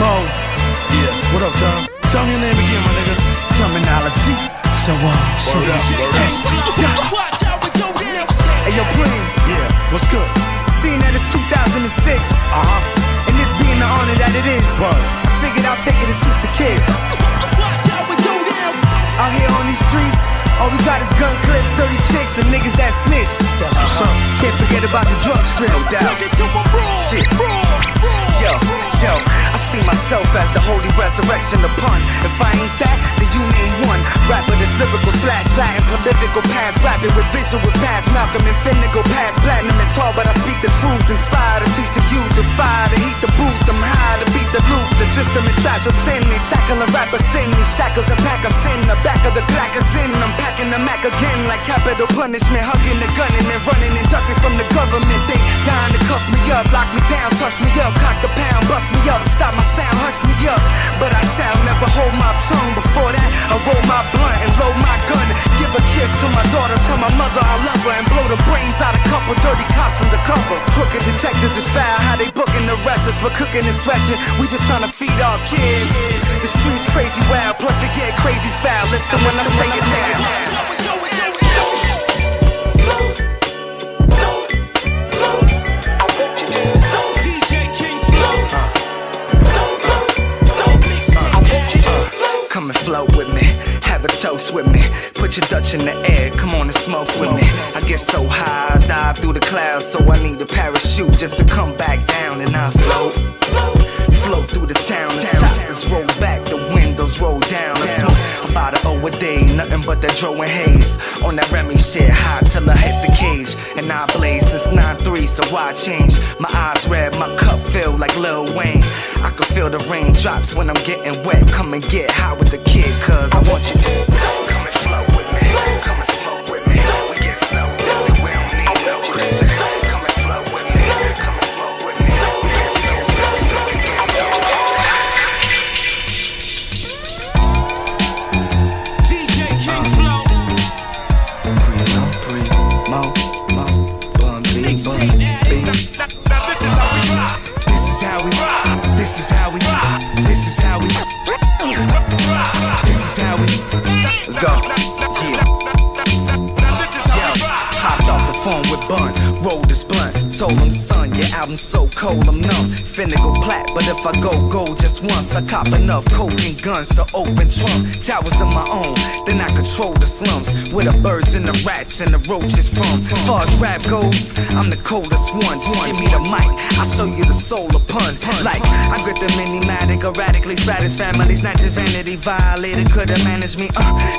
Mo. Yeah, what up, Tom? Tell me your name again, my nigga. Terminology. Show up. Watch out with your damn self. Hey, yo, Queen. Yeah, what's good? Seeing that it's 2006, and this being the honor that it is, Word. I figured I'll take it and teach the kids. Watch out with your damn. Out here on these streets, all we got is gun clips, dirty chicks, and niggas that snitch. That's what's up. Can't forget about the drug strips. No doubt. Shit. Yo, I see myself as the holy resurrection, the pun. If I ain't that, then you name one. Rapper that's lyrical slash Latin, political past, rapping with visuals past Malcolm and Finnegan past platinum. It's hard, but I speak the truth, inspire to teach the youth, the fire to heat the booth. I'm high to beat the loop, the system and trash of sin. They tackling rappers in these shackles and pack us in the back of the crack is in. I'm packing the Mac again like capital punishment, hugging the gun and then running and ducking from the government. They dying to cuff me up, lock me down, touch me up, cock the pound, bust me up, stop my sound, hush me up. But I shall never hold my tongue. Before that, I roll my blunt and load my gun. Give a kiss to my daughter, tell my mother I love her, and blow the brains out a couple dirty cops undercover. Crooked detectives is foul, how they booking the rest us for cooking and stretching. We just trying to feed our kids. The streets crazy wild, plus it get crazy foul. Listen when I say it now. Come and float with me, have a toast with me. Put your Dutch in the air, come on and smoke with me. I get so high, I dive through the clouds, so I need a parachute just to come back down. And I float through the town. The tires roll back, the windows roll down. I smoke about an hour a day, nothing but that dro and haze. On that Remy shit, high till I hit the cage. And I blaze since 9-3, so why change? My eyes red, my cup filled like Lil Wayne. I can feel the raindrops when I'm getting wet. Come and get high with the kid, cause I want you to come and flow with me, come and smoke with me. We get so busy, we don't need no Chris. Come and flow with me, come and smoke with me. We get so busy, we get so busy. DJ King Flow. Mo, Bun B. This is how we rock. This is how we rock. This is how we rock. This is how we. Let's go. Yeah. Yo, hopped off the phone with Bun, rolled his blunt. Told him, son, your album's so cold, I'm numb. Finna go plat, but if I go gold just once, I cop enough coke and guns to open trunk. Towers of my own, then I control the slums. Where the birds and the rats and the roaches from. Far as rap goes, I'm the coldest one. Just give me the mic, I'll show you the soul of pun. Like, I grip the mini-matic, erratically spatters families, not just vanity. Violator could've managed me,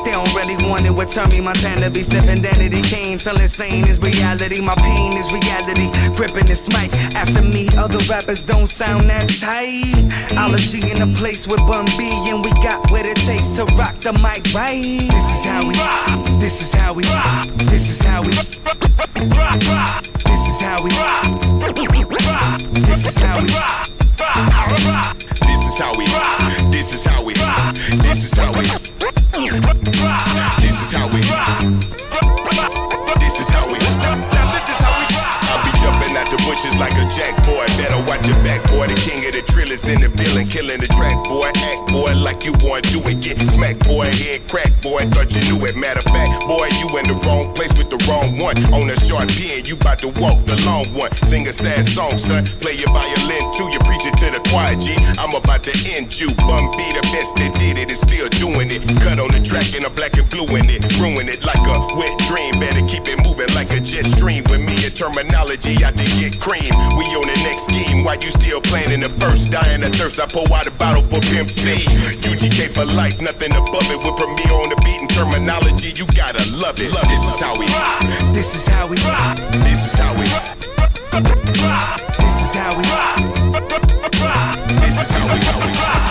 they don't really want it. Would turn me Montana, be sniffing Danity Kane. Till insane is reality, my pain is reality. Gripping this mic, after me, other rappers don't sound that tight. Ology in a place with Bun B, and we got what it takes to rock the mic right. This is how we rock. This is how we rock. This is how we rock. This is how we rock. This is how we rock. This is how we rock. This is how we rock. This is how we rock. This is how we rock. This is how we rock. I'll be jumping out the bushes like a jack boy. Better watch your back, boy. The king of the drill is in the building, killing the track, boy. Act, boy, like you want to do it. Get smacked, boy. Head crack, boy. Thought you knew it. Matter of fact, boy, you in the wrong place with the wrong one. On a short pen, you about to walk the long one. Sing a sad song, son. Play your violin too. You preach it to the choir, G. I'm about to end you. Bun B, the best that did it, is still doing it. Cut on the track and a black and blue in it. Ruin it like a wet dream. Better keep it moving like a jet stream. With me and terminology, I can get cream. We on the next scheme. While you still playing in the first, dying of thirst, I pour out a bottle for Pimp C. UGK for life, nothing above it. With Premier on the beat and terminology, you gotta love it. This is how we rock. This is how we rock. This is how we rock. This is how we rock. This is how we rock.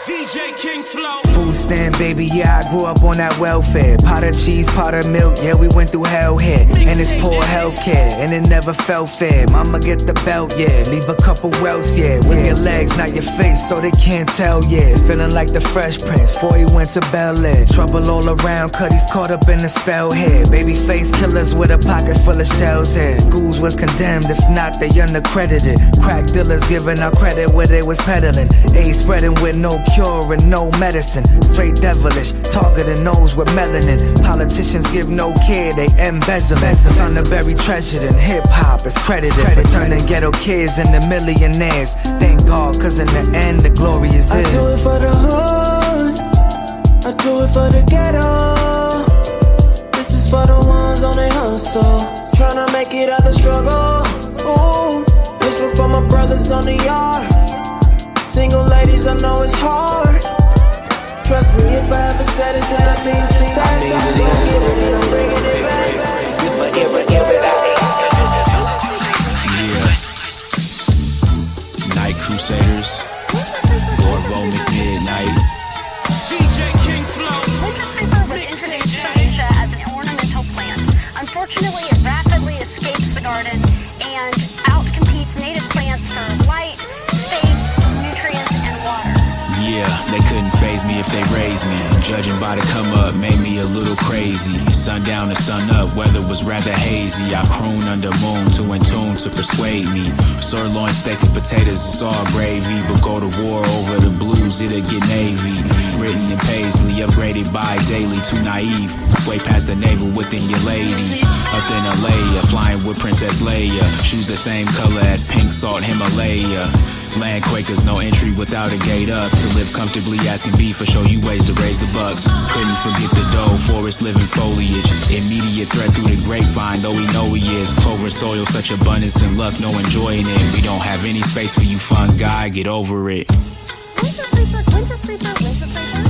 DJ King Flow. Food understand, baby, yeah, I grew up on that welfare. Pot of cheese, pot of milk, yeah, we went through hell here. And it's poor healthcare, and it never felt fair. Mama get the belt, yeah, leave a couple welts, yeah. With your legs, not your face, so they can't tell, yeah. Feeling like the Fresh Prince, before he went to Bel Air. Trouble all around, cut he's caught up in the spell here. Baby face killers with a pocket full of shells here. Schools was condemned, if not, they unaccredited. Crack dealers giving out credit where they was peddling. AIDS spreading with no cure and no medicine. Straight devilish, targeting those with melanin. Politicians give no care, they embezzling. Found the buried treasure in hip-hop is credited for turning ghetto kids into millionaires. Thank God, cause in the end, the glory is his. I do it for the hood, I do it for the ghetto. This is for the ones on their hustle, tryna make it out the struggle. Ooh, this one for my brothers on the yard. Single ladies, I know it's hard. Trust me, if I ever said it, then I mean just that. Just don't get it, and I'm bringing it back. This for everybody. Yeah. Night Crusaders. Orvo Midnight. DJ King Flow. Winter creeper was introduced to Asia as an ornamental plant. Unfortunately, it rapidly escapes the garden and outcompetes native plants for light, space, nutrients, and water. Yeah, they couldn't faze me if they raised me. Judging by the come up made me a little crazy. Sundown to sun up, weather was rather hazy. I croon under moon to in tune to persuade me. Sirloin steak and potatoes, it's all gravy. But go to war over the blues, it'll get navy. Written in paisley, upgraded by daily. Too naive, way past the navel within your lady. Up in Alaya, flying with Princess Leia. Shoes the same color as pink salt Himalaya. Land Quakers, no entry without a gate up. To live comfortably, asking B for show you ways to raise the bucks. Couldn't forget the dough, forest living foliage. Immediate threat through the grapevine, though we know he is. Clover soil, such abundance and luck, no enjoying it. We don't have any space for you, fun guy, get over it. Winter creeper, winter creeper, winter creeper.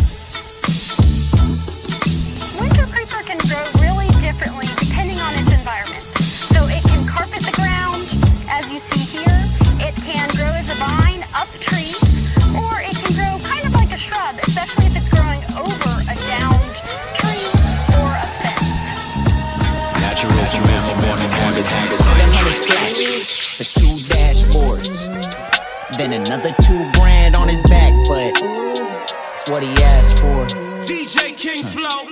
Winter creeper can grow really differently depending on its environment. So it can carpet the ground, as you see here. It can grow as a vine up trees, or it can grow kind of like a shrub, especially if it's growing over a downed tree or a fence. Natural forever born and born to tank for 2 dashboards. Then another $2,000 on his back, but it's what he asked for. DJ King Flow.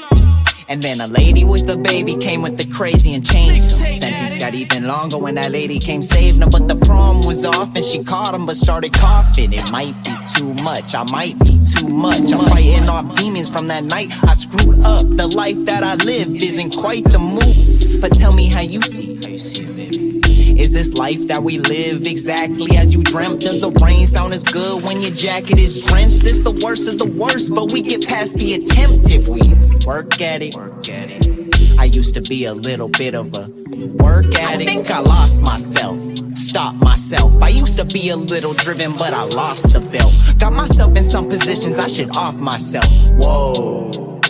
And then a lady with a baby came with the crazy and changed him. Sentence got even longer when that lady came saving him. But the prom was off and she caught him but started coughing. It might be too much, I might be too much. I'm fighting off demons from that night I screwed up. The life that I live isn't quite the move. But tell me how you see it, baby. Is this life that we live exactly as you dreamt? Does the rain sound as good when your jacket is drenched? This the worst of the worst, but we get past the attempt if we work at it. I used to be a little bit of a work addict. I think I lost myself, stopped myself. I used to be a little driven, but I lost the belt. Got myself in some positions I should off myself. Whoa.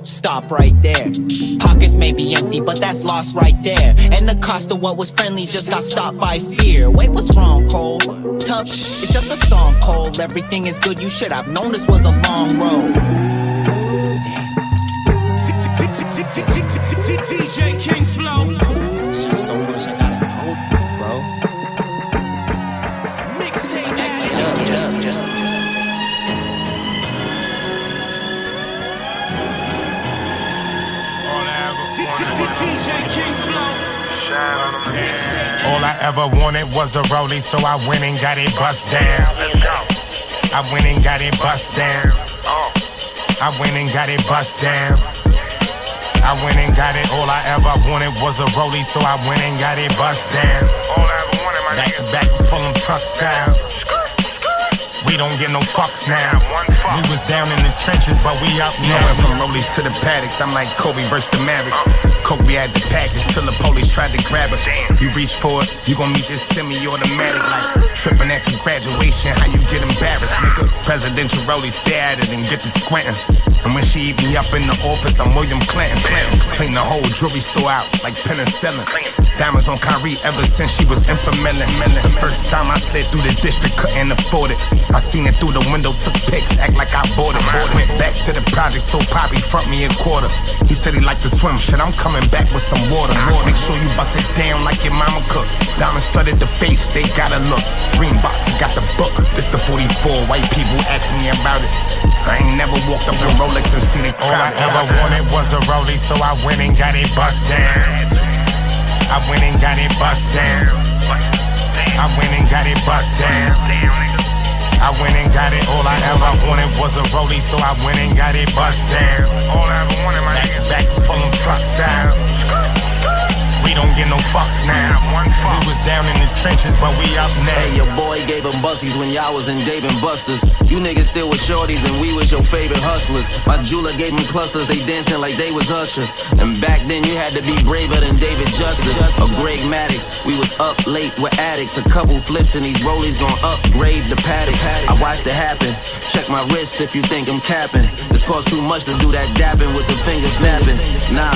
Stop right there. Pockets may be empty, but that's lost right there. And the cost of what was friendly just got stopped by fear. Wait, what's wrong, Cole? Tough, it's just a song, Cole. Everything is good, you should have known this was a long road. DJ King Flow. It's just so much I gotta go through, bro. Mixtape Addict. Get up, just. All I ever wanted was a rollie, so I went and got it bust down. I went and got it bust down. I went and got it bust down. I went and got it. All I ever wanted was a rollie, so I went and got it bust down. All I ever wanted, my nigga. Back to back, pull them trucks out. We don't get no fucks now. We was down in the trenches, but we up now. Went from rollies to the paddocks, I'm like Kobe versus the Mavericks. Kobe had the package till the police tried to grab us. You reach for it, you gon' meet this semi-automatic. Like tripping at your graduation, how you get embarrassed, nigga? Presidential rollie, stare at it and get to squinting. And when she eat me up in the office, I'm William Clinton. Clean the whole jewelry store out like penicillin. Diamonds on Kyrie ever since she was infamous. The first time I slid through the district, couldn't afford it. I seen it through the window, took pics, act like I bought it. Went back to the project, so Poppy front me a quarter. He said he liked to swim, shit, I'm coming back with some water. Make sure you bust it down like your mama cook. Diamonds flooded the face, they gotta look. Dream box, got the book. This the 44, white people ask me about it. I ain't never walked up in Rolex and seen it crowded. All I ever wanted was a rollie, so I went and got it bust down. I went and got it bust down. I went and got it bust down. I went and got it. All I ever wanted was a rollie, so I went and got it bust down. All I ever wanted, my nigga. Back and pull them trucks out. We don't get no fucks now. We was down in the trenches, but we up now. Hey, your boy gave him bussies when y'all was in Dave and Buster's. You niggas still with shorties and we was your favorite hustlers. My jeweler gave him clusters, they dancing like they was Usher. And back then you had to be braver than David Justice or Greg Maddox. We was up late with addicts, a couple flips and these rollies gon' upgrade the paddock. I watched it happen, check my wrists if you think I'm capping. This costs too much to do that dapping with the finger snapping. Nah,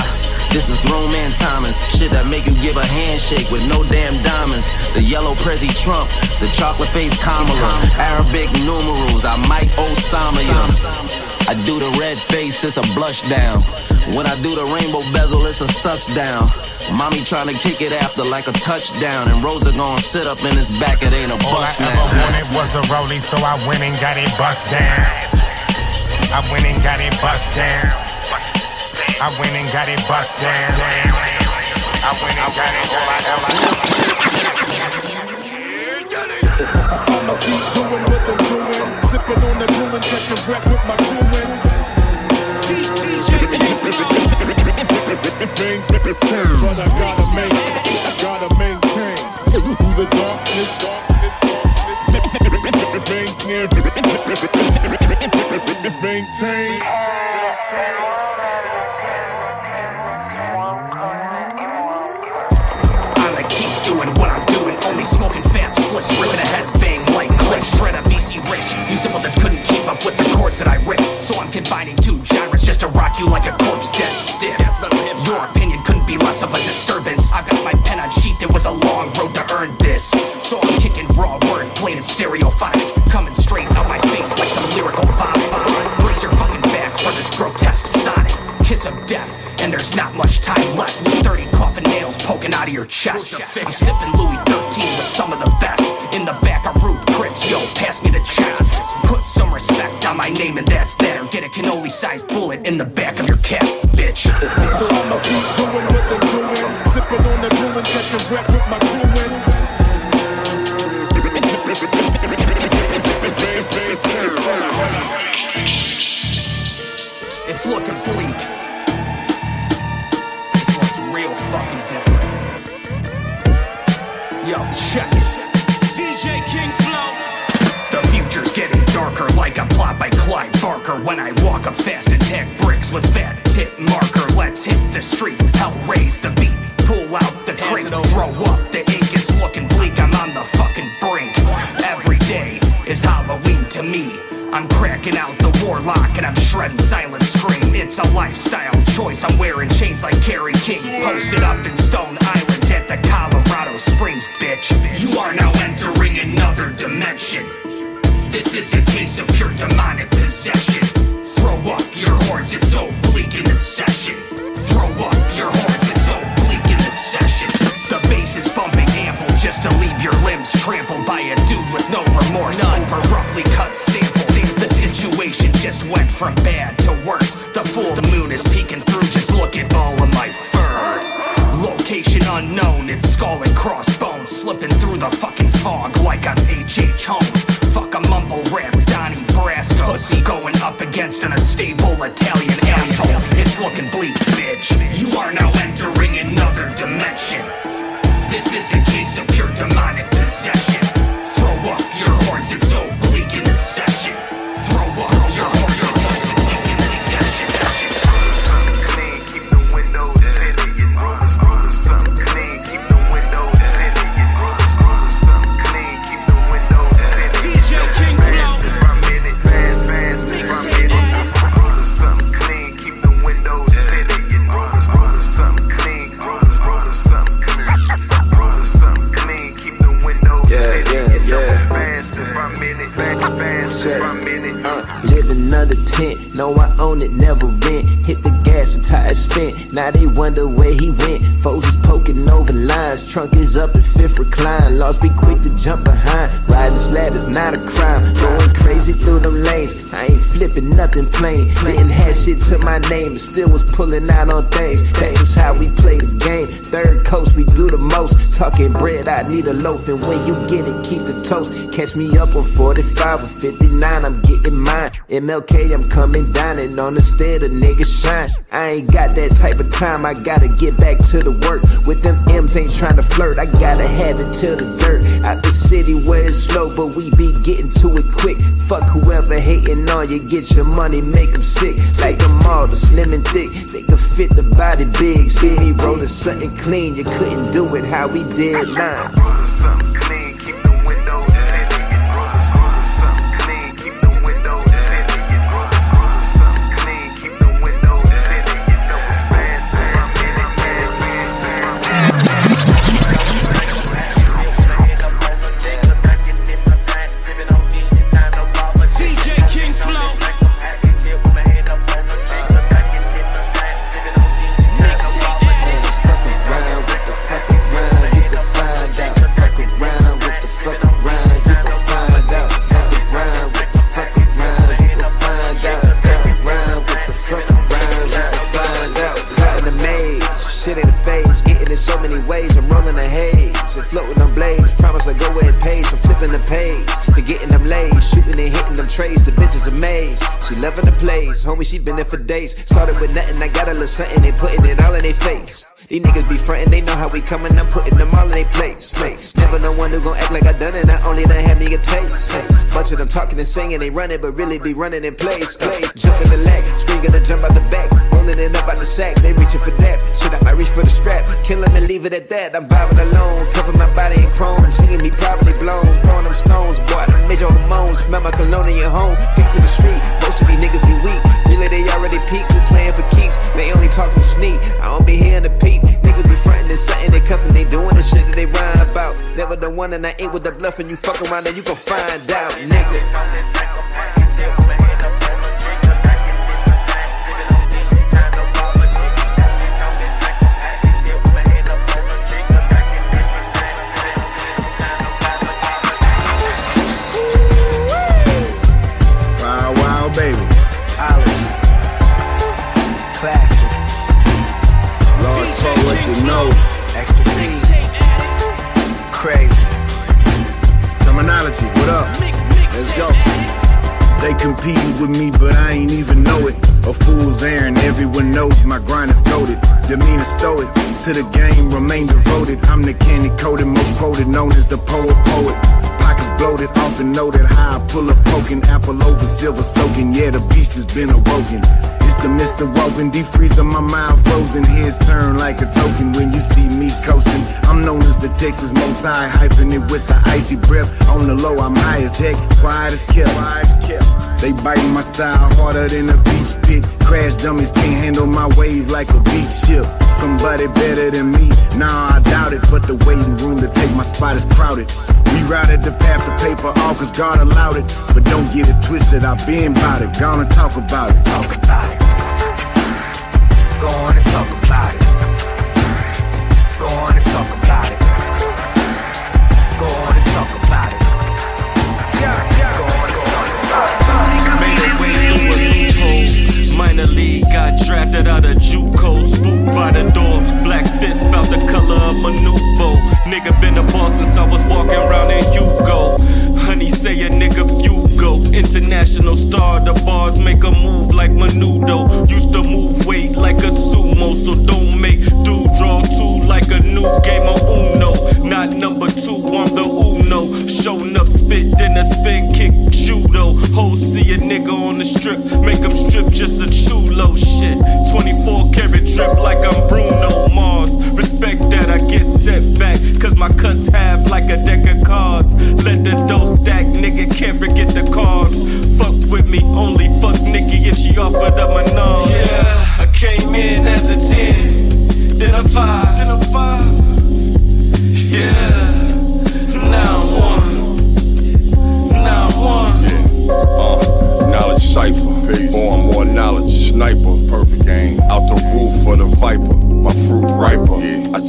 this is grown man timing. Shit that make you give a handshake with no damn diamonds. The yellow Prezi Trump, the chocolate face Kamala, Arabic numerals, I Mike Osama ya. I do the red face, it's a blush down. When I do the rainbow bezel, it's a sus down. Mommy tryna kick it after like a touchdown, and Rosa gon' sit up in his back, it ain't a bust now. All I ever wanted was a rollie, so I went and got it bust down. I went and got it bust down. I went and got it bust down. I went and got it. All I ever I'ma keep doing what I'm doing. Sipping on the brewing, catching breath with my crewin'. But I gotta maintain through the darkness. Maintain. I'ma keep doing what I'm doing, only smoking fat splits, ripping a headbang like clips. Shred a BC rich, you simple couldn't keep up with the chords that I rip. So I'm combining two genres just to rock you like a corpse dead stiff. Your opinion couldn't be less of a disturbance. I've got my pen on sheet, it was a long road to earn this. So I'm kicking raw word, plain and stereophonic, coming straight out my face like some lyrical vomit. Brace your fucking back for this grotesque sonic kiss of death, and there's not much time left with 30 coffin nails poking out of your chest. I'm sipping Louis 13 with some of the best. In the back of Ruth Chris, yo, pass me the check. Put some respect on my name and that's that, or get a cannoli-sized bullet in the back of your cap, bitch. So I'ma keep doing what I'm doing. Sipping on the brewing, catching breath with my crewin'. It's looking bleak. This one's real fucking different. Yo, check it. DJ King Flow. The future's getting darker like a plot by Clyde Barker. When I walk up fast and tag bricks with fat tip marker. Let's hit the street, hell raise the beat. Pull out the crate, throw up the ink. It's looking bleak, I'm on the fucking brink. Every day is Halloween to me. I'm cracking out the warlock and I'm shredding silent scream. It's a lifestyle choice, I'm wearing chains like Kerry King. Posted up in Stone Island at the Colorado Springs, bitch. You are now entering another dimension. This is a case of pure demonic possession. Throw up your horns, it's oblique in the session. Throw up your horns, it's oblique in the session. The bass is bumping ample just to leave your limbs trampled by a dude with no remorse. Over roughly cut samples. The situation just went from bad to worse. The full moon is peeking through, just look at all of my fur. Location unknown, it's skull and crossbones. Slipping through the fucking fog like I'm H.H. Holmes. Fuck a mumble rap, Donnie Brasco. Pussy going up against an unstable Italian asshole. It's looking bleak, bitch. You are now entering another dimension. This is a case of pure demonic possession. Throw up your horns, it's oblique in the session. Throw up your horns, it's oblique in the session. Clean, keep the windows tinted. Your room is something clean, keep the windows tinted. Your room is something clean, keep the windows tinted. DJ King Flow. From minute, fast, from minute. Room is something clean, keep the windows tinted. Your room is something clean. spent. Now they wonder where he went. Foes is poking over lines. Trunk is up in fifth recline. Laws be quick to jump behind. Riding slab is not a crime. Going crazy through them lanes. I ain't flipping nothing plain. Didn't have shit to my name, but still was pulling out on things. That is how we play the game. Third coast, we do the most. Talking bread, I need a loaf. And when you get it, keep the toast. Catch me up on 45 or 59, I'm getting mine. MLK, I'm coming down and on the stead, a nigga shine. I ain't got that type of time, I gotta get back to the work. With them M's ain't trying to flirt, I gotta have it till the dirt. Out the city where it's slow, but we be getting to it quick. Fuck whoever hating on you, get your money, make them sick. Like them all, the slim and thick, they can fit the body big. See me rolling something clean, you couldn't do it how we did now. Something clean, keep the windows tinted. Something clean, keep the windows tinted. Something clean, keep the windows tinted. You know it's fast, I'm in it, DJ King Flow. Shit ain't a phase, getting in so many ways. I'm rolling the haze and floating on blades. Promise I go where it pays. I'm flipping the page, they getting them lays, shooting and hitting them trays. The bitch is amazed, she loving the plays. Homie, she been there for days. Started with nothing, I got a little something. They putting it all in their face. These niggas be frontin', they know how we coming. I'm putting them all in their place. Never know one who gon' act like I done it. Not only done had me a taste. Bunch of them talking and singing, they running, but really be running in place. Jump in the leg, screen gonna jump out the back. Rolling it up out the sack, they reaching for that. Shit, I might reach for the strap. Kill them and leave it at that. I'm vibing alone, cover my body in chrome. Seeing me probably blown, throwing them stones. Boy, I made your hormones. Smell my cologne in your home. Feet to the street, most of these niggas be weak. Really, they already peaked, we playing for keeps. They only talking sneak, I don't be hearing the peep. Niggas be frontin' and stuntin', they cuffin', they doing the shit that they rhyme about. Never the one and I ain't with the bluff, and you fuck around and you gon' find out, nigga. You know, extra Mixtape Addict. Crazy. Terminology, what up? Let's go. They competing with me, but I ain't even know it. A fool's errand, everyone knows my grind is goated. Demeanor stoic, to the game remain devoted. I'm the candy coated, most quoted, known as the poet. Pockets bloated, often noted how I pull up poking. Apple over silver soaking, yeah, the beast has been awoken. It's the Mr. Woken, defreeze on my mind frozen. Here's turn like a token when you see me coasting. I'm known as the Texas multi, hyping it with the icy breath. On the low, I'm high as heck, quiet as kept. They biting my style harder than a beach pit. Crash dummies can't handle my wave like a beach ship. Somebody better than me, nah, I doubt it. But the waiting room to take my spot is crowded. We routed the path to paper, all cause God allowed it. But don't get it twisted, I've been about it. Gonna talk about it. Talk about it. Go on and talk about it. Go on and talk about it. Go on and talk about it. Go on and talk about it. Made a way through a loophole. Minor league, got drafted out of JUCO. Spooked by the door. Black fist about the color of my new bow. Nigga been a boss since I was walking around in Hugo. Honey say a nigga few go. International star, the bars make a move like Menudo. Used to move weight like a sumo, so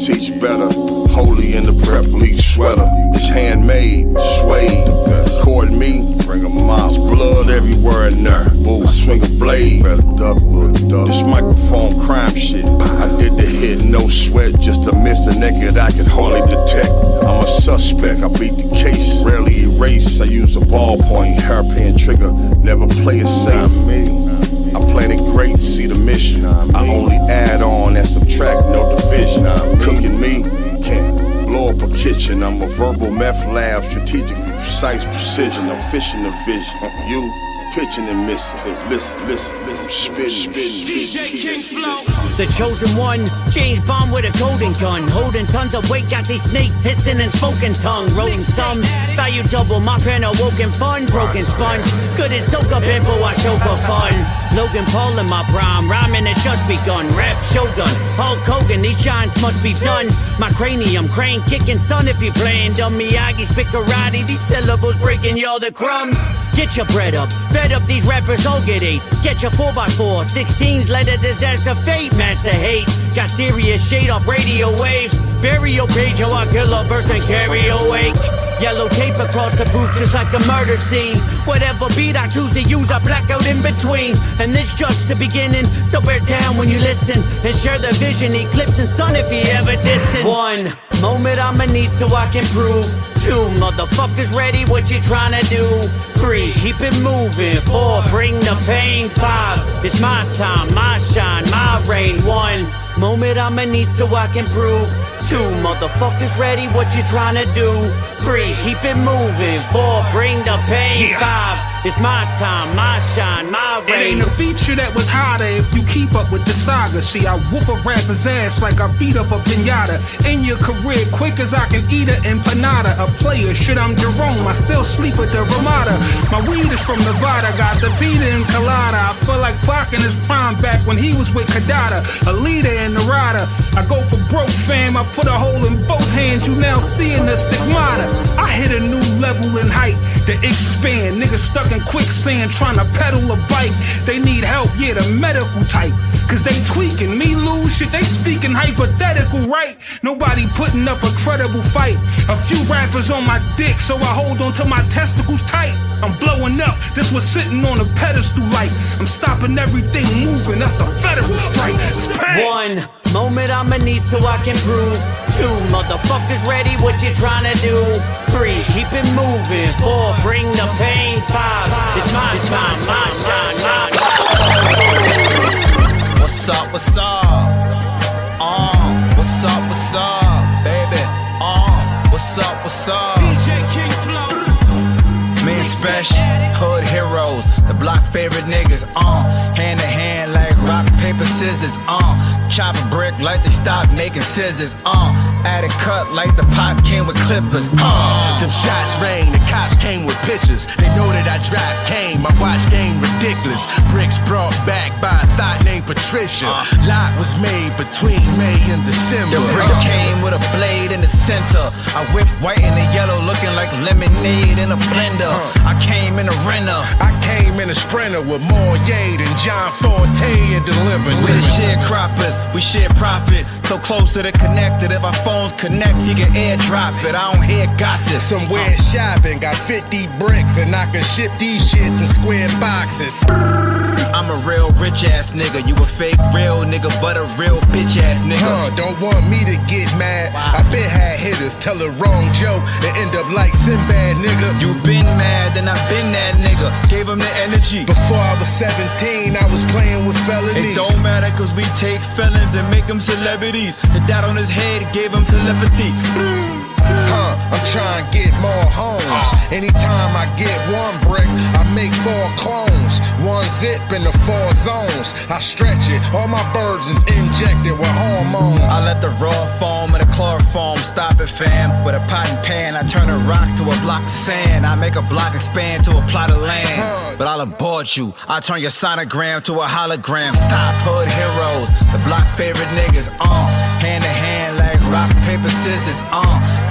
teach better. Holy in the prep league sweater. It's handmade, suede. Record me, bring a mile. Blood everywhere in there. Bull, swing a blade. Better double. This microphone crime shit. I did the hit, no sweat, just to miss the naked I could hardly detect. I'm a suspect, I beat the case. Rarely erase, I use a ballpoint, hairpin trigger. Never play it safe. I played it great, see the mission. I only add on and subtract, no division. Cooking me, can't blow up a kitchen. I'm a verbal meth lab, strategically precise precision. I'm fishing the vision. You pitching and missing. Listen, spitting. DJ King Flow. The chosen one, James Bond with a golden gun. Holding tons of weight, got these snakes hissing and smoking tongue. Rolling sums, value double, my pen awoken fun. Broken sponge, good and soak up info I show for fun. Logan Paul in my prime, rhyming has just begun. Rap Shogun, Hulk Hogan, these shines must be done. My cranium, crane kicking son if you playing dumb. Miyagi spit karate, these syllables breaking y'all the crumbs. Get your bread up, fed up these rappers all get ate. Get your 4x4, 16s, let a disaster fate. Master hate, got serious shade off radio waves. Bury your page, how I kill a verse and carry awake. Yellow tape across the booth just like a murder scene. Whatever beat I choose to use, I black out in between. And this just the beginning, so bear down when you listen. And share the vision, eclipsing sun if he ever dissing. One moment I'ma need so I can prove. Two, motherfuckers ready, what you tryna do? Three, keep it moving. Four, bring the pain. Five, it's my time, my shine, my reign. One moment I'ma need so I can prove. Two, motherfuckers ready, what you tryna do? Three, keep it moving. Four, bring the pain. Five, it's my time, my shine, my reign. It ain't a feature that was harder if you keep up with the saga. See, I whoop a rapper's ass like I beat up a pinata. In your career, quick as I can eat an empanada. A player, shit, I'm Jerome, I still sleep at the Ramada. My weed is from Nevada, got the Peter and Colada. I feel like Pac in his prime back when he was with Kadada. A leader in the rider, I go for broke fam, I put a hole in both hands, you now seeing the stigmata. I hit a new level in height, the expand. Niggas stuck in quicksand trying to pedal a bike. They need help, yeah, the medical type. Cause they tweaking, me lose shit, they speaking hypothetical, right? Nobody putting up a credible fight. A few rappers on my dick, so I hold on to my testicles tight. I'm blowing up, this was sitting on a pedestal like I'm stopping everything moving, that's a federal strike. One moment I'ma need so I can prove. Two, motherfuckers ready, what you tryna do? Three, keep it moving. Four, bring the pain. Five, it's my shine, my What's up, what's up? What's up, baby? What's up? DJ King Flow. Me special, hood heroes, the block favorite niggas, hand to hand like rock, paper, scissors, chop a brick like they stopped making scissors, add a cut like the pot came with clippers, Them shots rang, the cops came with pictures. They know that I drive cane, my watch game ridiculous. Bricks brought back by a thought named Patricia. Lot was made between May and December. The brick came with a blade in the center. I whipped white and the yellow looking like lemonade in a blender. I came in a renter. I came in a sprinter with more yay than John Forte and delivered. We the sharecroppers, we share profit. So close to the connected, if our phones connect, he can airdrop it. I don't hear gossip. Somewhere shopping, got 50 bricks and I can ship these shits in square boxes. I'm a real rich ass nigga. You a fake real nigga, but a real bitch ass nigga. Don't want me to get mad. I been had hitters tell a wrong joke and end up like Sinbad, nigga. You been mad, then I been that nigga. Gave him the energy. Before I was 17, I was playing with felonies. It don't matter cause we take felons and make them celebrities. The dot on his head gave him telepathy. I'm trying to get more homes. Anytime I get one brick, I make 4 clones. One zip in the 4 zones. I stretch it, all my birds is injected with hormones. I let the raw foam and the chloroform stop it, fam. With a pot and pan, I turn a rock to a block of sand. I make a block expand to a plot of land. But I'll abort you. I turn your sonogram to a hologram. Stop, hood heroes, the block favorite niggas, hand to hand like Rock, paper, scissors,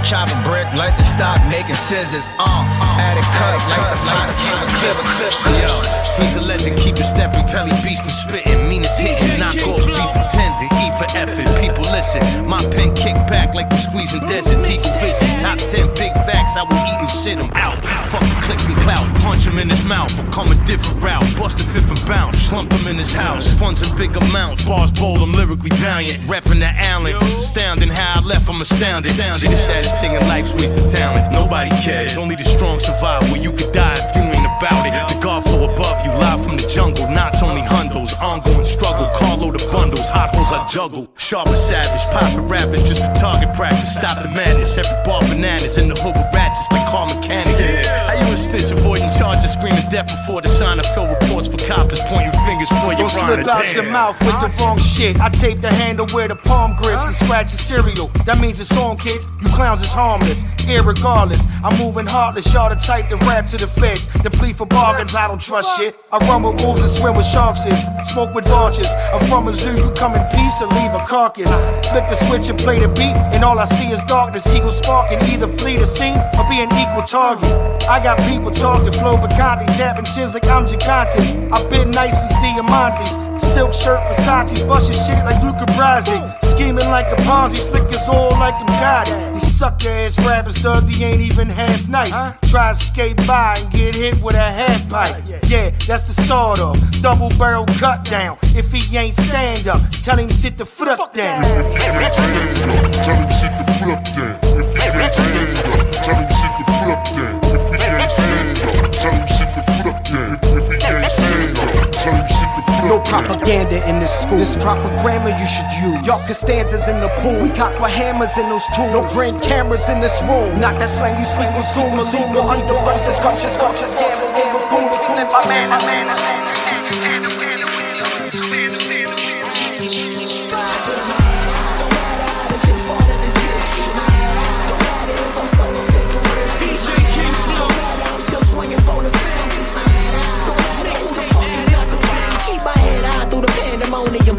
chop a brick like to stop making scissors, add a cut like the pot came a clip. Yo, he's a legend, keep it stepping, Pelly beast and spitting, meanest hitting, knockoffs be pretending, E for effort, people listen. My pen kick back like we're squeezing deserts, equal vision. Top 10 big facts, I will eat and shit him out. Fuck the clicks and clout, punch him in his mouth, or come a different route, bust a fifth and bounce, slump him in his house, funds in big amounts, bars bold, I'm lyrically valiant, reppin' the Allen, astounding how I left, I'm astounded. See, the saddest thing in life's wasted talent, nobody cares, only the strong survive, where you could die if you ain't about it. The God flow above you, live from the jungle, knots only hundos, ongoing struggle, carload of bundles, hot holes I juggle, sharp as savage, poppin' rappers just for target practice, stop the madness, every bar bananas in the hood with ratchets like car mechanics. How you a snitch avoiding charges, screaming death before the sign, I fill reports for coppers, pointing fingers for your Don't slip out your mouth with the wrong shit. I tape the handle where the palm grips and scratch your cereal. That means it's on, kids. You clowns is harmless, irregardless. I'm moving heartless, y'all the type to rap to the feds. The plea for bargains, I don't trust shit. I run with wolves and swim with sharks is. Smoke with vultures. I'm from a zoo, you come in peace or leave a carcass. Flick the switch and play the beat, and all I see is darkness. Eagle sparking, either flee the scene or be an equal target. I got people talking, flow Bacardi, tapping chins like I'm Gigante. I've been nice as Diamantes, silk shirt, Versace's, busting shit like Luca Brasi. Scheming like a Ponzi, slick as all like I'm God. These sucker ass rappers, Doug, they ain't even half nice. Try to skate by and get hit with a half pipe. Yeah, that's the sawed off, double barrel cut down. If he ain't stand up, tell him sit the fuck down. If he ain't stand up, tell him sit the fuck down. If he ain't stand up, tell him sit the fuck down. If he ain't stand up, tell him sit the fuck down. If he ain't stand up, tell him sit the fuck down. No propaganda in this school. This proper grammar you should use. Y'all Costanzas in the pool. We cock with hammers in those tools. No brain cameras in this room. Not that slang you slang with Zoom. Illegal underbosses, cautious, scammers, boom. Let my man,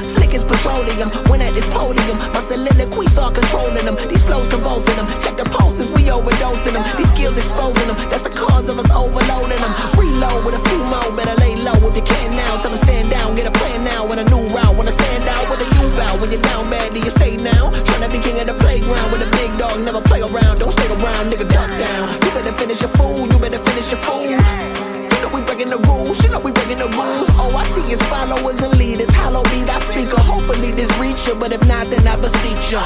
slick as petroleum. When at this podium, my soliloquy start controlling them. These flows convulsing them. Check the pulses, we overdosing them. These skills exposing them. That's the cause of us overloading them. Reload with a few more, better lay low if you can now. Tell them stand down, get a plan now. When a new route, wanna stand out with a you bow. When you're down bad, do you stay now? Tryna be king of the playground with the big dogs, never play around. Don't stay around, nigga, duck down. You better finish your food, you better finish your food. You know we breaking the rules, you know we breaking the rules. All I see is followers and leaders. Hollow be thy speaker. Hopefully this reach you, but if not, then I beseech you.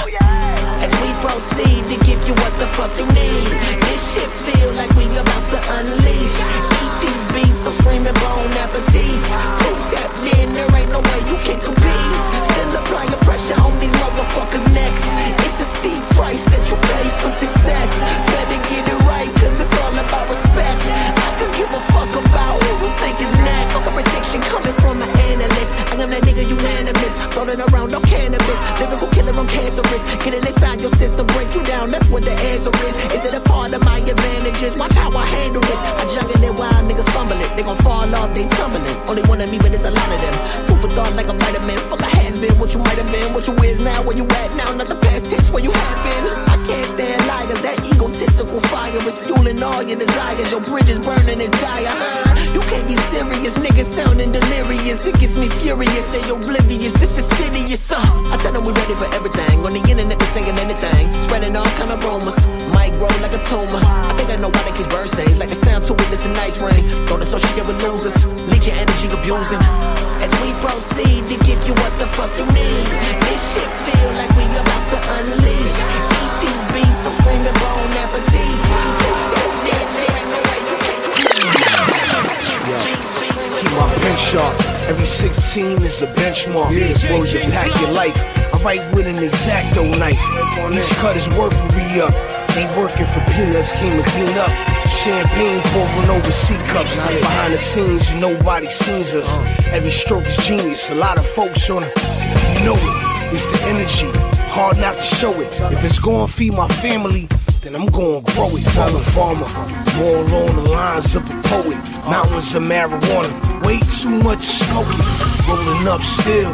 As we proceed to give you what the fuck you need. This shit feel like we about to unleash. Eat these beats, I'm screaming bon appetite. Too tapped in, there ain't no way you can compete. Still applying pressure on these motherfuckers' necks. It's a steep price that you pay for success. Better get it right, cause it's all about respect. I could give a fuck about who you think is next. Fuck a prediction coming from an analyst. I am that nigga unanimous, floating around off cannabis. Lyrical killer, I'm cancerous. Getting inside your system, break you down, that's what the answer is. Is it a part of my advantages? Watch how I handle this. I juggle it while niggas fumble it. They gon' fall off, they tumbling. Only one of me, but it's a lot of them. Food for thought like a vitamin. Fuck a has-been, what you might have been. What you is now, where you at now. Not the past tense, where you have been. I can't stand liars. That egotistical fire is fueling all your desires. Your bridges burning is dire. You can't be serious, niggas sounding delirious. It gets me furious, they oblivious. This is serious. I tell them we ready for everything. On the internet, they saying anything. Spreading all kind of rumors. Might grow like a tumor. I think I know why they keep birthdays. Like a sound to it, it's a nice ring. Don't associate with losers. Leak your energy abusing. As we proceed to give you what the fuck you need. This shit feel like we about to unleash. Eat these beats, I'm screaming bon appetit. Keep my pen sharp. Every 16 is a benchmark. Words that pack your life. I write with an X-Acto knife. Each cut is worth a re-up. Ain't working for peanuts, came to clean up. Champagne pouring over C-cups. Behind the scenes, nobody sees us. Every stroke is genius. A lot of folks on it, you know it. It's the energy, hard not to show it. If it's gonna feed my family, then I'm gonna grow it. I'm a farmer, more along the lines of a poet. Mountains of marijuana. Way too much smoking. Rolling up still,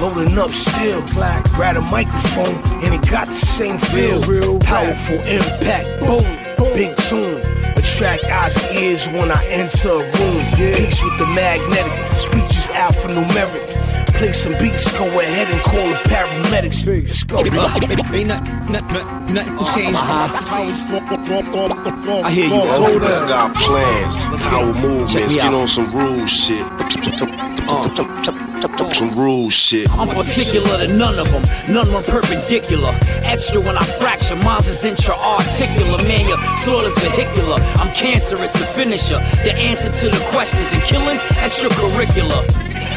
loading up still. Grab a microphone and it got the same feel. Real powerful impact, boom, big tune. Attract eyes and ears when I enter a room. Peace with the magnetic, speech is alphanumeric. Play some beats, go ahead and call the paramedics. Let's go. Ain't nothing changed. I hear you. I got plans, power movements, get on some rules shit. Some rules shit. I'm particular to none of them, none are perpendicular. Extra when I fracture, mine's is intra-articular. Man, your soil is vehicular. I'm cancerous, the finisher. The answer to the questions and killings, extracurricular.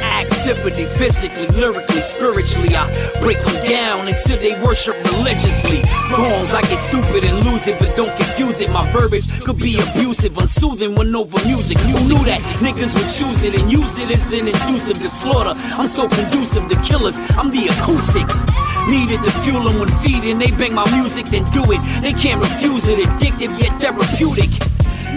Activity, physically, lyrically, spiritually, I break them down until they worship religiously. Poems, I get stupid and lose it, but don't confuse it. My verbiage could be abusive, unsoothing when over music. You knew that niggas would choose it and use it as an inducive to slaughter. I'm so conducive to killers, I'm the acoustics. Needed to fuel them when feeding, they bang my music, then do it. They can't refuse it, addictive yet therapeutic.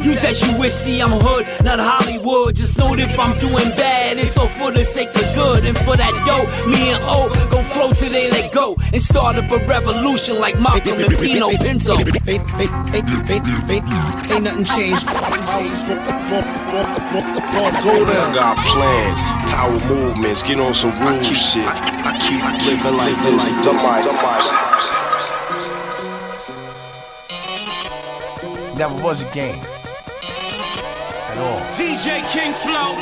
Use as you wish, see I'm hood, not Hollywood. Just know that if I'm doing bad, it's all for the sake of good. And for that dough, me and O gon' flow till they let go and start up a revolution like Malcolm and Pino Pinto. Ain't nothing changed. I got plans, power movements, get on some rules shit. I keep living like this, Never was a game. At all. DJ King Flow.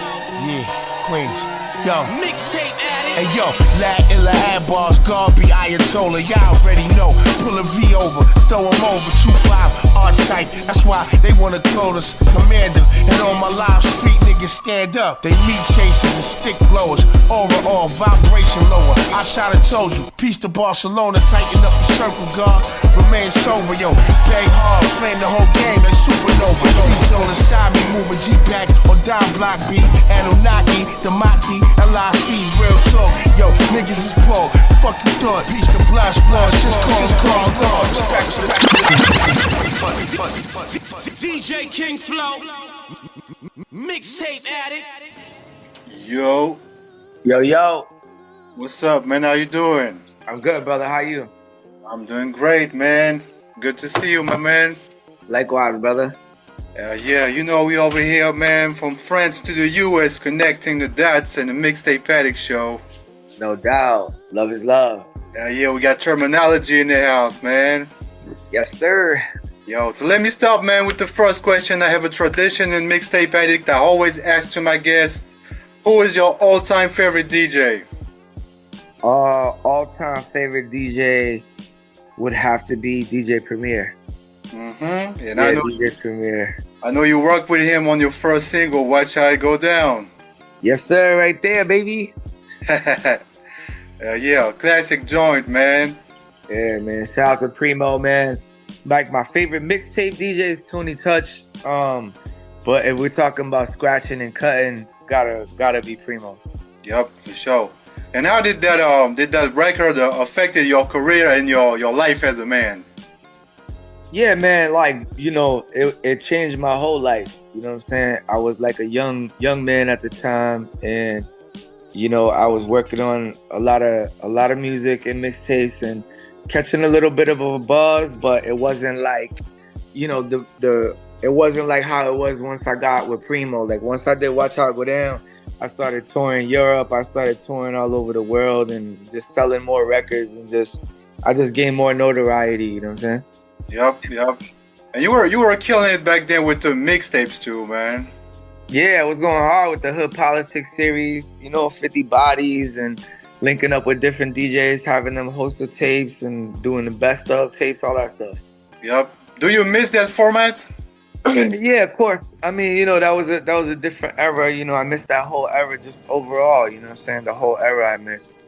Yeah, Queens. Yo. Mixtape Addict. Hey yo, La Illa had bars, Garby, Ayatollah, y'all already know. Pull a V over, throw him over, 2-5, R-type. That's why they wanna call us commander. And on my live street, niggas stand up. They meat chasers and stick blowers. Aura off, vibration lower. I tried to told you, peace to Barcelona, tighten up the circle, guard. Remain sober, yo. Bang hard, flame the whole game like supernova. Streets on the side, me moving G-Pack or down block B. Anunnaki, Damaki, LIC, real talk. Yo, niggas is poor. Fuck you thought. Peace to blast bloods. Just call God. Respect. DJ King Flow. Mixtape Addict. Yo. Yo. What's up, man? How you doing? I'm good, brother. How you? I'm doing great, man. Good to see you, my man. Likewise, brother. Yeah, you know we over here, man, from France to the US, connecting the dots in the Mixtape Addict show. No doubt. Love is love. Yeah, we got terminology in the house, man. Yes, sir. Yo, so let me start, man, with the first question. I have a tradition in Mixtape Addict. I always ask to my guests, who is your all-time favorite DJ? All-time favorite DJ would have to be DJ Premier. And yeah, I know DJ Premier. I know you worked with him on your first single, Watch How It Go Down. Yes, sir, right there, baby. Yeah, classic joint, man. Yeah, man. Shout out to Primo, man. Like my favorite mixtape DJ is Tony Touch. But if we're talking about scratching and cutting, gotta be Primo. Yep, for sure. And how did that record affected your career and your life as a man? Yeah, man, like, you know, it changed my whole life. You know what I'm saying? I was like a young man at the time, and you know, I was working on a lot of music and mixtapes and catching a little bit of a buzz, but it wasn't like, you know, it wasn't like how it was once I got with Primo. Like once I did Watch How It Go Down, I started touring Europe, I started touring all over the world and just selling more records, and I just gained more notoriety, you know what I'm saying? Yep. And you were killing it back then with the mixtapes too, man. Yeah, I was going hard with the Hood Politics series, you know, 50 Bodies, and linking up with different DJs, having them host the tapes and doing the best of tapes, all that stuff. Yep. Do you miss that format? Yeah, of course. I mean, you know, that was a different era. You know, I missed that whole era just overall. You know what I'm saying? The whole era I missed.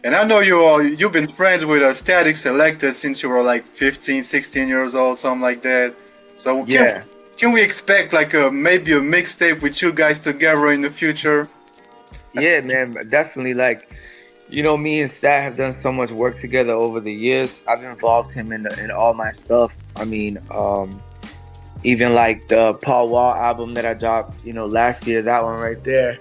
And I know you've been friends with Static Selector since you were like 15, 16 years old, something like that. So can we expect like maybe a mixtape with you guys together in the future? Yeah, man, definitely. Like, you know, me and Stat have done so much work together over the years. I've involved him in all my stuff. I mean, Even like the Paul Wall album that I dropped, last year, that one right there.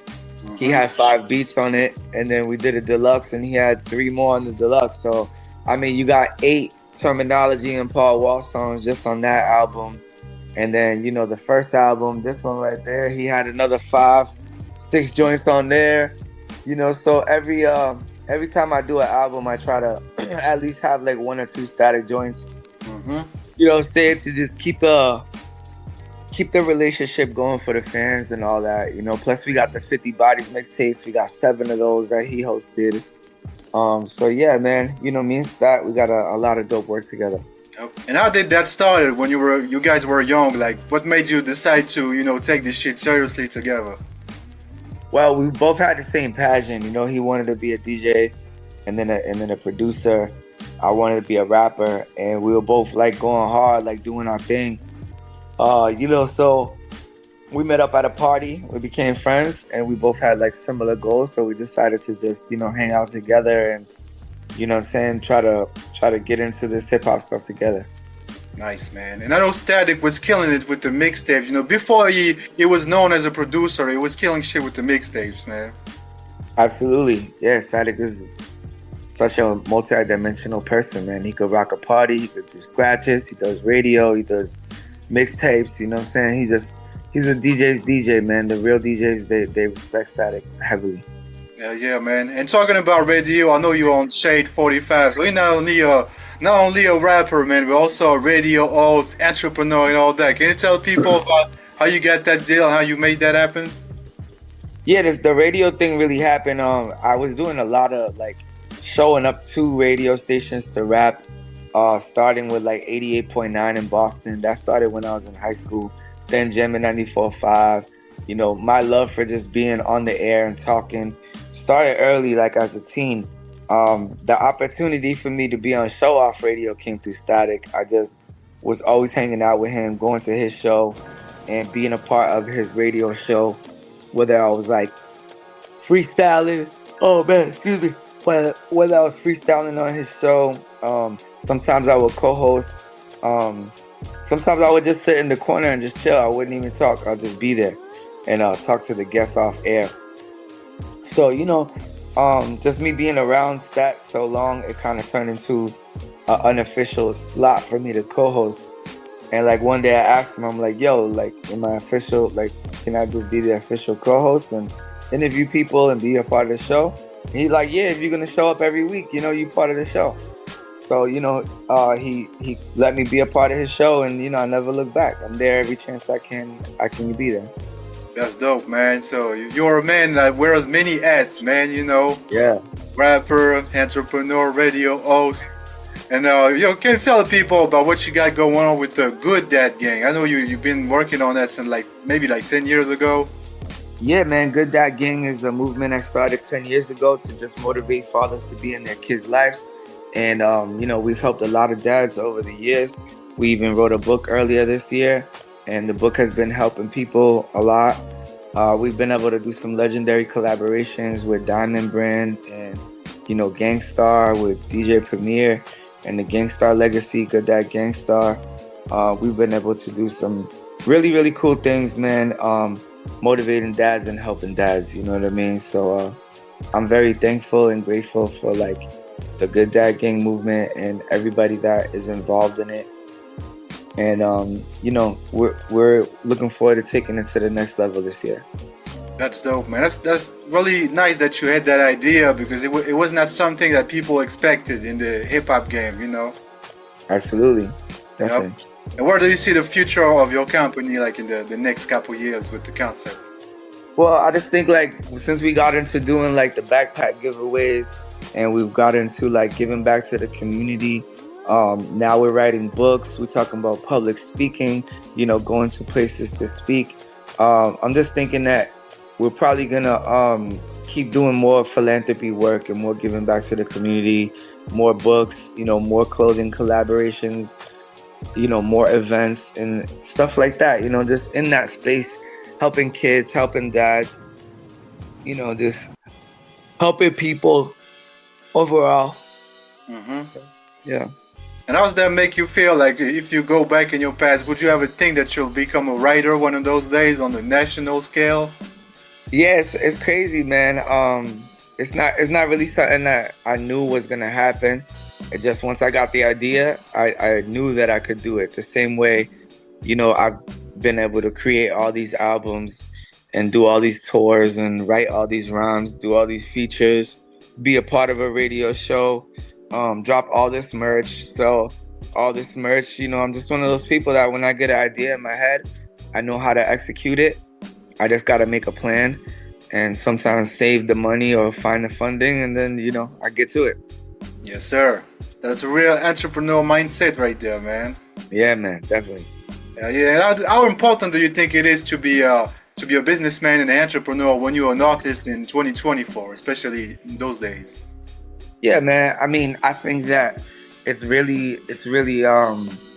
He had 5 beats on it, and then we did a deluxe, and he had 3 more on the deluxe. So, I mean, you got 8 Terminology and Paul Wall songs just on that album. And then, the first album, this one right there, he had another 5, 6 joints on there. So every time I do an album, I try to at least have like 1 or 2 static joints. To just keep the relationship going for the fans and all that. Plus we got the 50 Bodies mixtapes. We got 7 of those that he hosted. So yeah, man, me and Stat, we got a lot of dope work together. And how did that start when you guys were young? Like, what made you decide to, take this shit seriously together? Well, we both had the same passion. He wanted to be a DJ and then a producer. I wanted to be a rapper, and we were both like going hard, like doing our thing. So we met up at a party. We became friends, and we both had like similar goals. So we decided to just, hang out together and, try to get into this hip hop stuff together. Nice, man. And I know Static was killing it with the mixtapes. Before he was known as a producer, he was killing shit with the mixtapes, man. Absolutely. Yeah, Static is such a multi-dimensional person, man. He could rock a party, he could do scratches, he does radio, he does mixtapes, he's a DJ's DJ, man. The real DJs, they respect Static heavily. Yeah, man. And talking about radio, I know you're on Shade 45. So you're not only a rapper, man, but also a radio host, entrepreneur, and all that. Can you tell people about how you got that deal, how you made that happen? Yeah, the radio thing really happened. I was doing a lot of like showing up to radio stations to rap, starting with like 88.9 in Boston. That started when I was in high school. Then Jamming 94.5. My love for just being on the air and talking started early, like as a teen. The opportunity for me to be on Show Off Radio came through Static. I just was always hanging out with him, going to his show and being a part of his radio show, whether I was like freestyling, whether I was freestyling on his show. Sometimes I would co-host. Sometimes I would just sit in the corner and just chill. I wouldn't even talk. I'll just be there and talk to the guests off air. So, just me being around Stat so long, it kind of turned into an unofficial slot for me to co-host. And like one day I asked him, I'm like, yo, like, am I official? Like, can I just be the official co-host and interview people and be a part of the show? And he's like, yeah, if you're going to show up every week, you're part of the show. So, he let me be a part of his show, and, I never look back. I'm there every chance I can be there. That's dope, man. So you're a man that wears many hats, man, Yeah. Rapper, entrepreneur, radio host. And, can you tell the people about what you got going on with the Good Dad Gang? I know you've been working on that since maybe 10 years ago. Yeah, man. Good Dad Gang is a movement I started 10 years ago to just motivate fathers to be in their kids' lives. And, we've helped a lot of dads over the years. We even wrote a book earlier this year, and the book has been helping people a lot. We've been able to do some legendary collaborations with Diamond Brand and, Gangstar with DJ Premier and the Gangstar Legacy, Good Dad Gangstar. We've been able to do some really, really cool things, man, motivating dads and helping dads, you know what I mean? So I'm very thankful and grateful for, the Good Dad Gang movement and everybody that is involved in it. And, we're looking forward to taking it to the next level this year. That's dope, man. That's really nice that you had that idea, because it was not something that people expected in the hip-hop game, Absolutely. Definitely. Yep. And where do you see the future of your company, in the next couple years with the concept? Well, I just think, since we got into doing, the backpack giveaways, and we've got into, giving back to the community, now we're writing books. We're talking about public speaking, going to places to speak. I'm just thinking that we're probably gonna keep doing more philanthropy work and more giving back to the community, more books, more clothing collaborations, more events and stuff like that. Just in that space, helping kids, helping dads, just helping people overall. Mm-hmm. Yeah. And how does that make you feel? Like, if you go back in your past, would you ever think that you'll become a writer one of those days on the national scale? Yeah, it's crazy, man. It's not really something that I knew was gonna happen. It just once I got the idea, I knew that I could do it. The same way, I've been able to create all these albums and do all these tours and write all these rhymes, do all these features, be a part of a radio show, drop all this merch, sell all this merch. I'm just one of those people that when I get an idea in my head, I know how to execute it. I just got to make a plan and sometimes save the money or find the funding, and then, I get to it. Yes, sir. That's a real entrepreneur mindset right there, man. Yeah, man, definitely. Yeah. How important do you think it is to be a businessman and an entrepreneur when you're an artist in 2024, especially in those days? Yeah, man. I mean, I think that it's really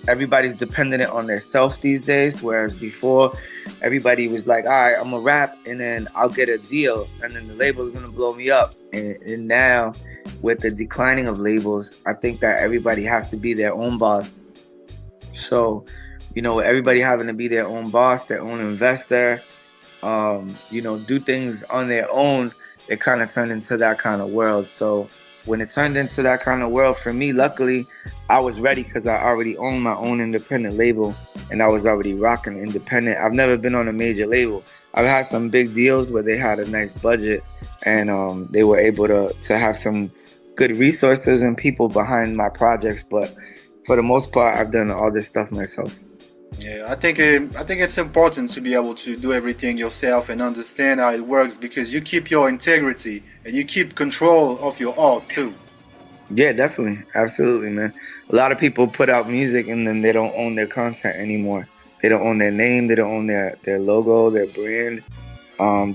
everybody's dependent on their self these days, whereas before everybody was like, all right, I'm gonna rap and then I'll get a deal and then the label's gonna blow me up. And now with the declining of labels, I think that everybody has to be their own boss. So, everybody having to be their own boss, their own investor, do things on their own, it kind of turned into that kind of world. So when it turned into that kind of world for me, luckily, I was ready because I already owned my own independent label and I was already rocking independent. I've never been on a major label. I've had some big deals where they had a nice budget and they were able to have some good resources and people behind my projects. But for the most part, I've done all this stuff myself. Yeah, I think it's important to be able to do everything yourself and understand how it works because you keep your integrity and you keep control of your art too. Yeah, definitely. Absolutely, man. A lot of people put out music and then they don't own their content anymore. They don't own their name. They don't own their logo, their brand.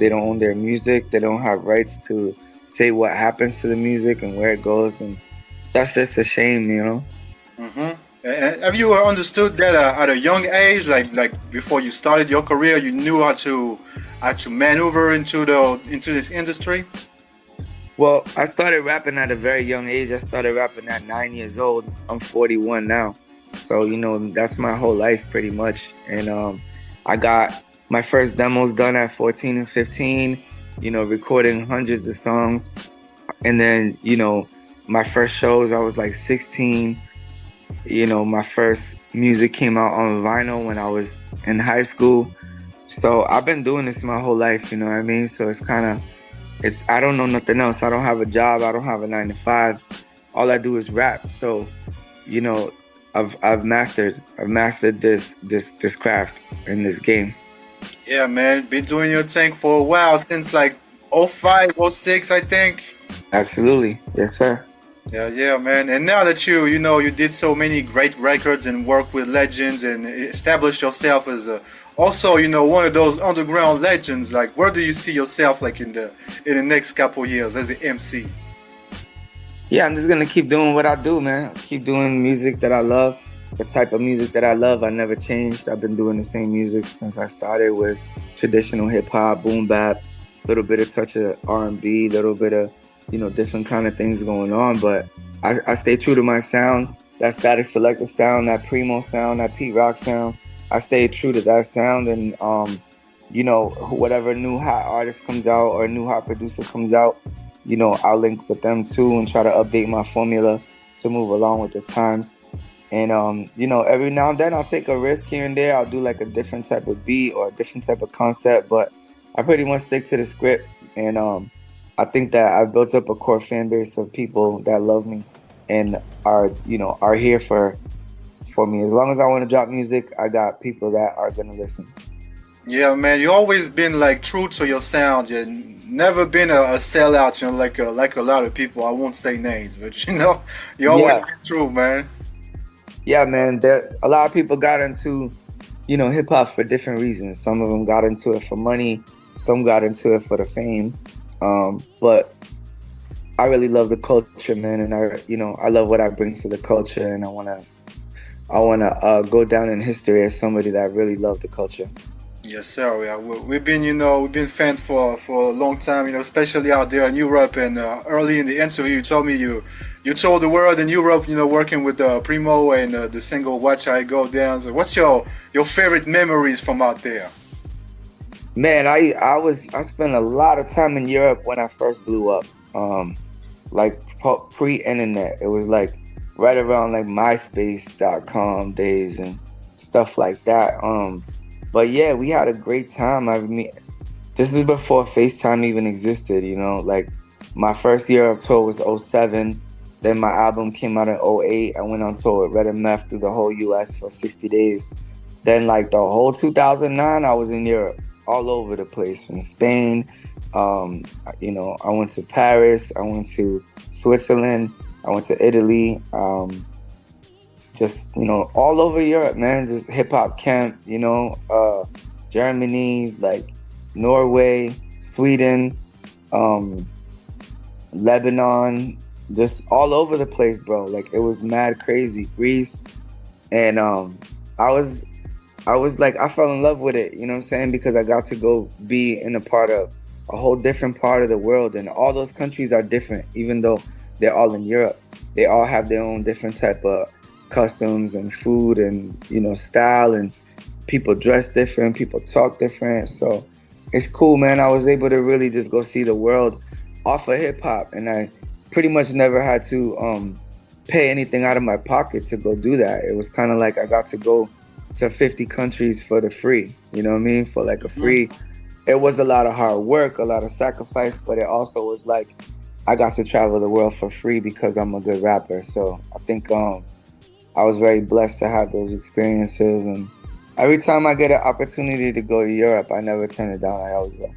They don't own their music. They don't have rights to say what happens to the music and where it goes. And that's just a shame, Mm-hmm. Have you understood that at a young age, like before you started your career, you knew how to maneuver into this industry? Well, I started rapping at a very young age. I started rapping at 9 years old. I'm 41 now. So, that's my whole life pretty much. And I got my first demos done at 14 and 15, recording hundreds of songs. And then, my first shows, I was like 16. My first music came out on vinyl when I was in high school. So I've been doing this my whole life, you know what I mean? So I don't know nothing else. I don't have a job. I don't have a 9 to 5. All I do is rap. So, I've mastered this craft in this game. Yeah, man. Been doing your thing for a while, since like 05, 06, I think. Absolutely. Yes, sir. Yeah, man. And now that you did so many great records and work with legends and established yourself as also one of those underground legends, like where do you see yourself like in the next couple years as an MC? Yeah, I'm just gonna keep doing what I do, man. Keep doing music that I love, the type of music that I love. I never changed. I've been doing the same music since I started with traditional hip hop, boom bap, little bit of touch of R&B, little bit of different kind of things going on, but I stay true to my sound, that Static Selector sound, that Primo sound, that Pete Rock sound. I stay true to that sound, and whatever new hot artist comes out or a new hot producer comes out, I'll link with them too and try to update my formula to move along with the times. And every now and then I'll take a risk here and there. I'll do like a different type of beat or a different type of concept, but I pretty much stick to the script. And I think that I've built up a core fan base of people that love me and are here for me. As long as I want to drop music, I got people that are gonna listen. Yeah, man, you always been like true to your sound. You never been a sellout, like a lot of people. I won't say names, but you always been true, man. Yeah, man. A lot of people got into hip hop for different reasons. Some of them got into it for money. Some got into it for the fame. But I really love the culture, man, and I love what I bring to the culture, and I wanna go down in history as somebody that really loved the culture. Yes, sir. Yeah, we've been fans for a long time, especially out there in Europe. And early in the interview, you told me you you told the world in Europe, working with Primo and the single "Watch I Go Down." So what's your favorite memories from out there? Man, I spent a lot of time in Europe when I first blew up. Like pre-internet. It was like right around like MySpace.com days and stuff like that. But yeah, we had a great time. I mean, this is before FaceTime even existed, like my first year of tour was 07. Then my album came out in 08. I went on tour with Red and Meth through the whole US for 60 days. Then like the whole 2009, I was in Europe, all over the place, from Spain. I went to Paris, I went to Switzerland, I went to Italy, just, all over Europe, man, just hip hop camp, Germany, like Norway, Sweden, Lebanon, just all over the place, bro. Like it was mad crazy. Greece. And I was like, I fell in love with it, you know what I'm saying? Because I got to go be in a whole different part of the world. And all those countries are different, even though they're all in Europe. They all have their own different type of customs and food and, style, and people dress different, people talk different. So it's cool, man. I was able to really just go see the world off of hip hop. And I pretty much never had to pay anything out of my pocket to go do that. It was kind of like I got to go to 50 countries for the free, you know what I mean? For like a free. It was a lot of hard work, a lot of sacrifice, but it also was like I got to travel the world for free because I'm a good rapper. So I think I was very blessed to have those experiences. And every time I get an opportunity to go to Europe, I never turn it down. I always go.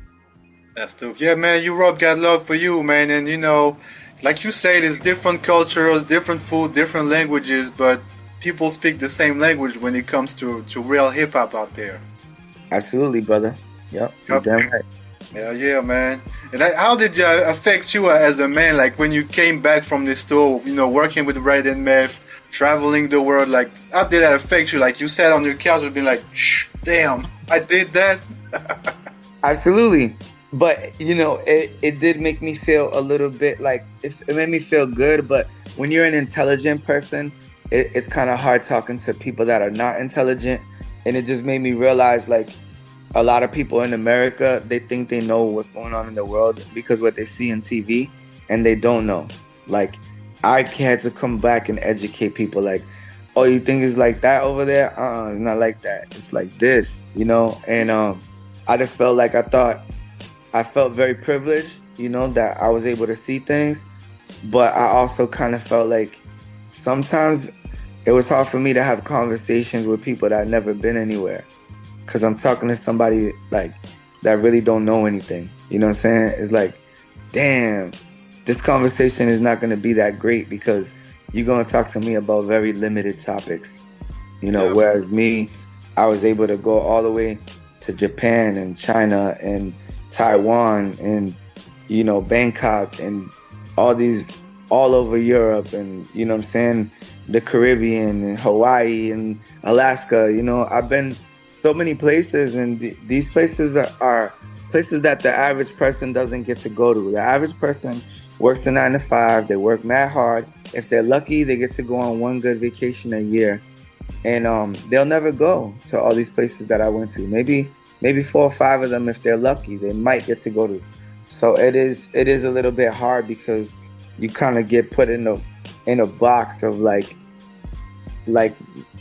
That's dope. Yeah, man, Europe got love for you, man. And, like you say, there's different cultures, different food, different languages, but people speak the same language when it comes to real hip-hop out there. Absolutely, brother. Yep. You're damn right. Yeah, man. And how did it affect you as a man? Like when you came back from this tour, working with Red and Meth, traveling the world, like how did that affect you? Like you sat on your couch and been like, shh, damn, I did that. Absolutely. But, it did make me feel a little bit like, it made me feel good. But when you're an intelligent person, it's kind of hard talking to people that are not intelligent. And it just made me realize, like, a lot of people in America, they think they know what's going on in the world because what they see on TV, and they don't know. Like, I had to come back and educate people like, oh, you think it's like that over there? It's not like that. It's like this, And I just felt like I felt very privileged, that I was able to see things. But I also kind of felt like sometimes it was hard for me to have conversations with people that had never been anywhere. Because I'm talking to somebody like that really don't know anything. You know what I'm saying? It's like, damn, this conversation is not going to be that great because you're going to talk to me about very limited topics. Whereas me, I was able to go all the way to Japan and China and Taiwan and, Bangkok and all over Europe and, what I'm saying, the Caribbean and Hawaii and Alaska. I've been so many places, and these places are places that the average person doesn't get to go to. The average person works a 9 to 5, they work mad hard. If they're lucky, they get to go on one good vacation a year. And they'll never go to all these places that I went to. Maybe 4 or 5 of them, if they're lucky, they might get to go to. So it is a little bit hard because you kind of get put in a box of like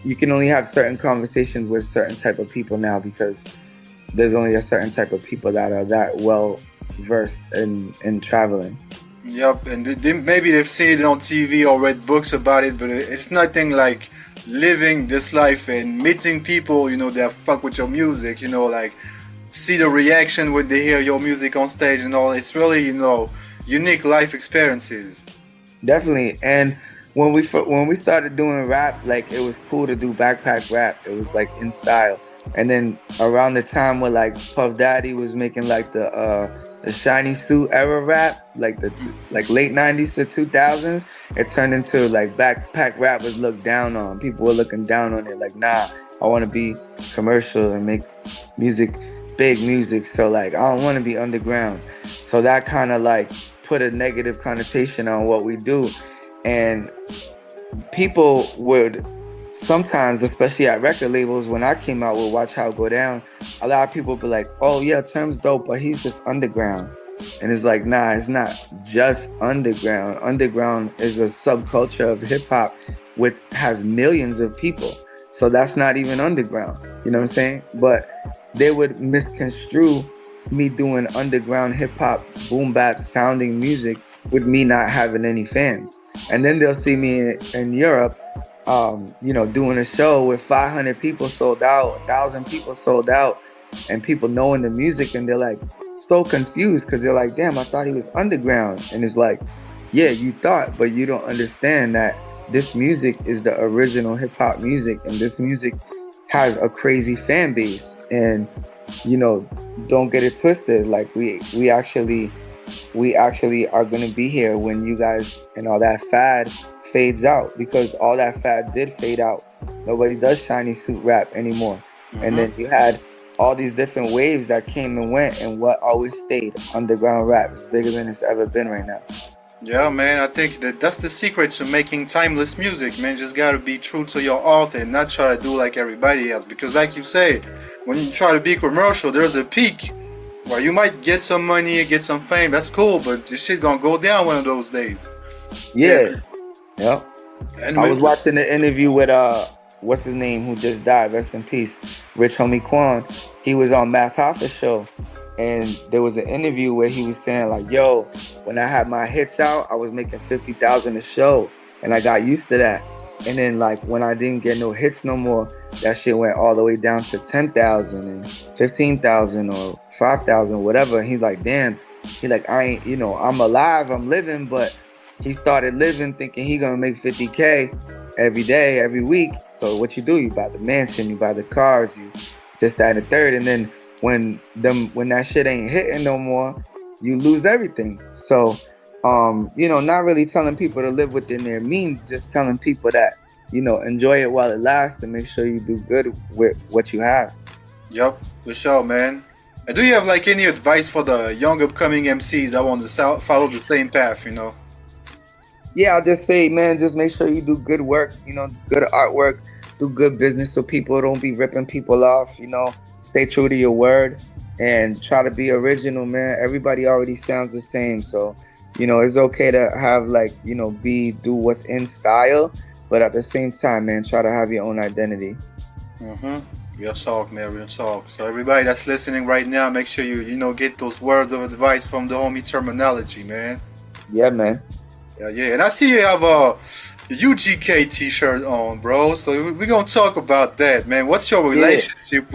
you can only have certain conversations with certain type of people now because there's only a certain type of people that are that well versed in traveling. Yep, and maybe they've seen it on TV or read books about it, but it's nothing like living this life and meeting people, that fuck with your music, like see the reaction when they hear your music on stage and all. It's really, unique life experiences. Definitely. And when we started doing rap, like it was cool to do backpack rap. It was like in style. And then around the time where like Puff Daddy was making like the shiny suit era rap, like the late 90s to 2000s, it turned into like backpack rap was looked down on. People were looking down on it like, nah, I want to be commercial and make music, big music. So like I don't want to be underground. So that kind of like put a negative connotation on what we do. And people would sometimes, especially at record labels, when I came out with Watch How It Go Down, a lot of people be like, oh yeah, Term's dope, but he's just underground. And it's like, nah, it's not just underground. Underground is a subculture of hip hop which has millions of people. So that's not even underground. You know what I'm saying? But they would misconstrue me doing underground hip hop, boom bap sounding music with me not having any fans. And then they'll see me in Europe, doing a show with 500 people sold out, 1,000 people sold out, and people knowing the music, and they're like so confused because they're like, damn, I thought he was underground. And it's like, yeah, you thought, but you don't understand that this music is the original hip hop music, and this music has a crazy fan base. And don't get it twisted. Like we actually are gonna be here when you guys and all that fad fades out, because all that fad did fade out. Nobody does shiny suit rap anymore. And then you had all these different waves that came and went, and what always stayed? Underground rap is bigger than it's ever been right now. Yeah, man, I think that's the secret to making timeless music, man. Just gotta be true to your art and not try to do like everybody else. Because like you said, when you try to be commercial, there's a peak where you might get some money, get some fame. That's cool, but this shit gonna go down one of those days. Yeah. And I was watching the interview with what's his name, who just died, rest in peace, Rich Homie Quan. He was on Math Hoffa's show, and there was an interview where he was saying like, yo, when I had my hits out, I was making 50,000 a show, and I got used to that. And then like when I didn't get no hits no more, that shit went all the way down to 10,000 and 15,000 or 5,000, whatever. And he's like, damn, he like, I ain't, I'm alive, I'm living. But he started living thinking he gonna make 50K every day, every week. So what you do, you buy the mansion, you buy the cars, you this, that, and the third. And then when that shit ain't hitting no more, you lose everything. So not really telling people to live within their means, just telling people that, enjoy it while it lasts and make sure you do good with what you have. Yep, for sure, man. And do you have like any advice for the young upcoming MCs that want to follow the same path, Yeah, I'll just say, man, just make sure you do good work, good artwork, do good business so people don't be ripping people off, stay true to your word and try to be original, man. Everybody already sounds the same. So, it's okay to have do what's in style, but at the same time, man, try to have your own identity. Real talk, man, real talk. So everybody that's listening right now, make sure you get those words of advice from the homie Terminology, man. Yeah, man. Yeah. And I see you have a UGK t-shirt on, bro. So we're gonna talk about that, man. What's your relationship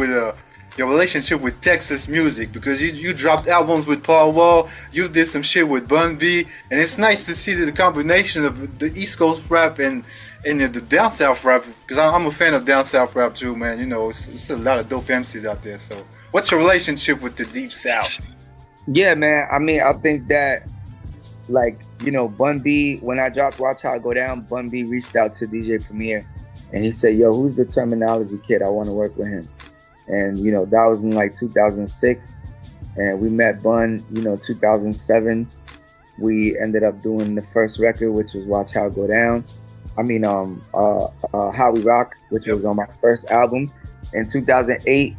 with Texas music? Because you dropped albums with Paul Wall, you did some shit with Bun B, and it's nice to see the combination of the East Coast rap and the down south rap. Because I'm a fan of down south rap too, man. It's a lot of dope MCs out there. So what's your relationship with the Deep South? Yeah, man. I mean, I think that Bun B, when I dropped Watch How It Go Down, Bun B reached out to DJ Premier and he said, yo, who's the Terminology kid? I want to work with him. And, that was in 2006. And we met Bun, 2007. We ended up doing the first record, which was Watch How It Go Down. I mean, How We Rock, which was on my first album in 2008.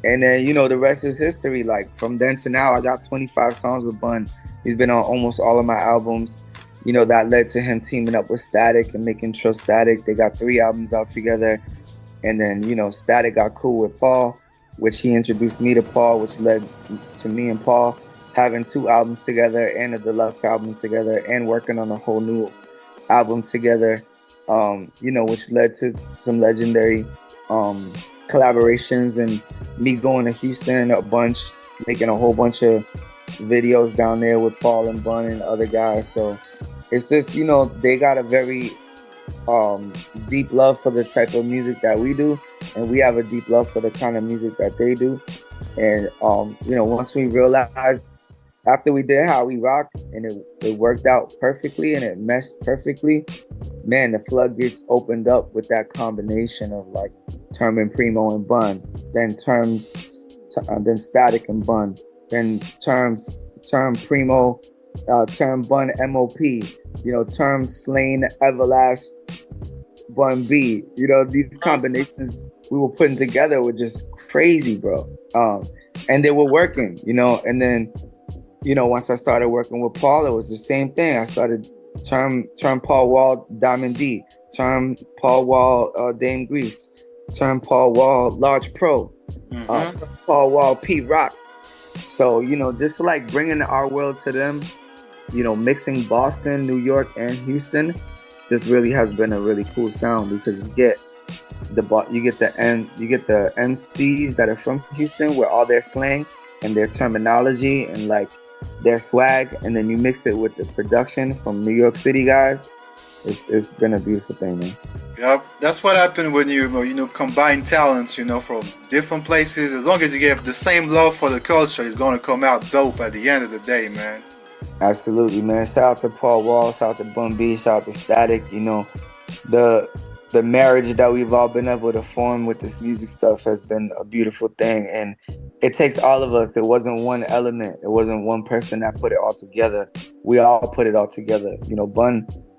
And then, the rest is history. Like from then to now, I got 25 songs with Bun. He's been on almost all of my albums. That led to him teaming up with Static and making True Static. They got 3 albums out together. And then, Static got cool with Paul, which he introduced me to Paul, which led to me and Paul having 2 albums together and a deluxe album together and working on a whole new album together, which led to some legendary collaborations and me going to Houston a bunch, making a whole bunch of videos down there with Paul and Bun and other guys. So it's just, they got a very deep love for the type of music that we do, and we have a deep love for the kind of music that they do. And once we realized after we did How We Rock and it worked out perfectly and it meshed perfectly, man, the floodgates opened up with that combination of Term and Primo and Bun, then Static and Bun, then Term, Primo, term Bun MOP, term Slain Everlast Bun B. These combinations we were putting together were just crazy, bro. And they were working, and then, once I started working with Paul, it was the same thing. I started term Paul Wall Diamond D, term Paul Wall Dame Grease, term Paul Wall Large Pro, term Paul Wall P Rock. So, just like bringing our world to them, mixing Boston, New York, and Houston just really has been a really cool sound, because you get the MCs that are from Houston with all their slang and their terminology and like their swag, and then you mix it with the production from New York City guys. It's been a beautiful thing, man. Yep, that's what happened when you combine talents, from different places. As long as you have the same love for the culture, it's gonna come out dope at the end of the day, man. Absolutely, man. Shout out to Paul Wall, shout out to Bun B, shout out to Static. The marriage that we've all been able to form with this music stuff has been a beautiful thing, and it takes all of us. It wasn't one element. It wasn't one person that put it all together. We all put it all together.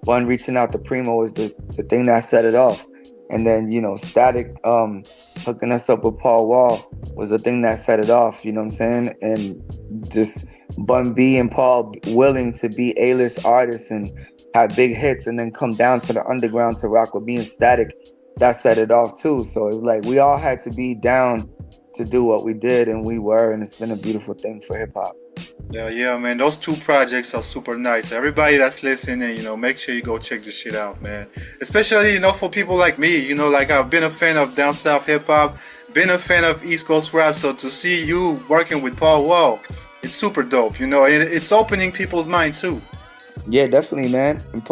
Bun reaching out to Primo was the thing that set it off. And then, Static hooking us up with Paul Wall was the thing that set it off, you know what I'm saying? And just Bun B and Paul willing to be A-list artists and have big hits and then come down to the underground to rock with me and Static, that set it off too. So it's like we all had to be down to do what we did, and we were, and it's been a beautiful thing for hip-hop. Yeah, man, those two projects are super nice. Everybody that's listening, make sure you go check this shit out, man. Especially, for people like me, like I've been a fan of down south hip-hop, been a fan of East Coast rap, so to see you working with Paul Wall, it's super dope, and it's opening people's minds too. Yeah, definitely, man. And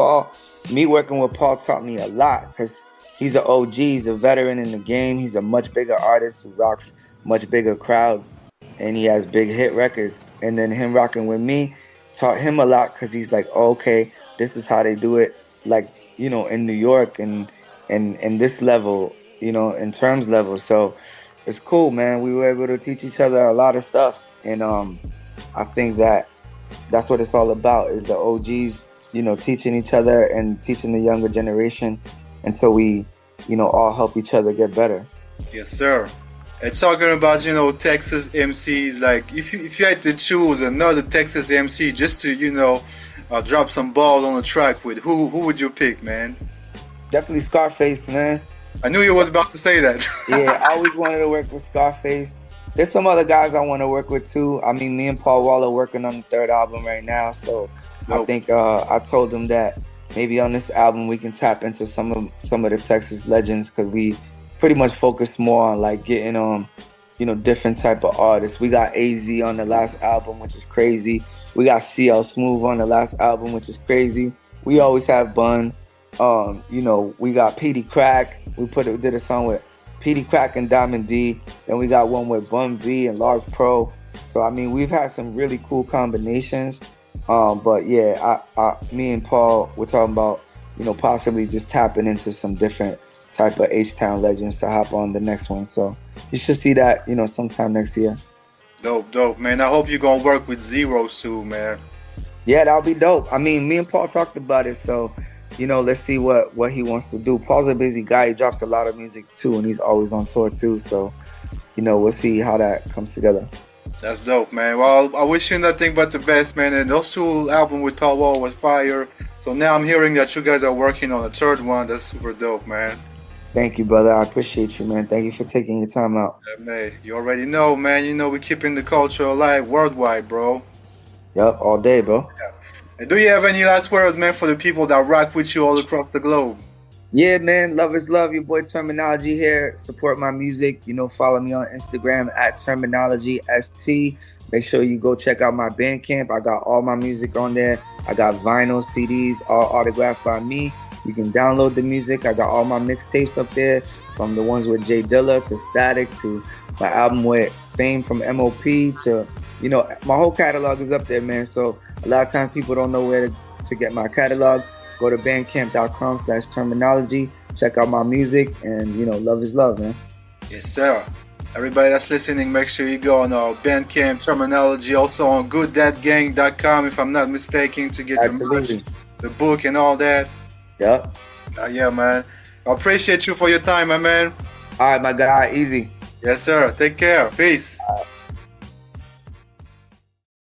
me working with Paul taught me a lot, because he's an OG, he's a veteran in the game, he's a much bigger artist who rocks much bigger crowds, and he has big hit records. And then him rocking with me taught him a lot, because he's like, oh, okay, this is how they do it, like, in New York and this level, in terms level. So it's cool, man. We were able to teach each other a lot of stuff, and I think that's what it's all about, is the OGs, teaching each other and teaching the younger generation until we, all help each other get better. Yes, sir. And talking about, Texas MCs, like if you had to choose another Texas MC just to, drop some balls on the track with, who would you pick, man? Definitely Scarface, man. I knew you was about to say that. Yeah, I always wanted to work with Scarface. There's some other guys I want to work with too. I mean, me and Paul Wall are working on the third album right now, so I think I told him that maybe on this album we can tap into some of the Texas legends, because we pretty much focus more on like getting different type of artists. We got AZ on the last album, which is crazy. We got CL Smooth on the last album, which is crazy. We always have Bun. We got PD Crack. We did a song with PD Crack and Diamond D. Then we got one with Bun B and Large Pro. So I mean, we've had some really cool combinations. But yeah, me and Paul, we're talking about, possibly just tapping into some different type of H-Town legends to hop on the next one. So you should see that, sometime next year. Dope, man. I hope you're gonna work with Zero soon, man. Yeah, that'll be dope. I mean, me and Paul talked about it, so let's see what he wants to do. Paul's a busy guy. He drops a lot of music too, and he's always on tour too. So, we'll see how that comes together. That's dope, man. Well, I wish you nothing but the best, man. And those two albums with Paul Wall was fire. So now I'm hearing that you guys are working on a third one. That's super dope, man. Thank you, brother. I appreciate you, man. Thank you for taking your time out. Yeah, man. You already know, man. We're keeping the culture alive worldwide, bro. Yup, all day, bro. Yeah. And do you have any last words, man, for the people that rock with you all across the globe? Yeah, man. Love is love. Your boy Terminology here. Support my music. Follow me on Instagram at TerminologyST. Make sure you go check out my Bandcamp. I got all my music on there. I got vinyl, CDs, all autographed by me. You can download the music. I got all my mixtapes up there, from the ones with Jay Dilla to Static to my album with Fame from MOP to, my whole catalog is up there, man. So a lot of times people don't know where to get my catalog. Go to bandcamp.com/terminology. Check out my music, and love is love, man. Yes, sir. Everybody that's listening, make sure you go on our Bandcamp, Terminology, also on goodthatgang.com, if I'm not mistaken, to get the book and all that. Yep. Yeah, man. I appreciate you for your time, my man. All right, my guy. Easy. Yes, sir. Take care. Peace. All right.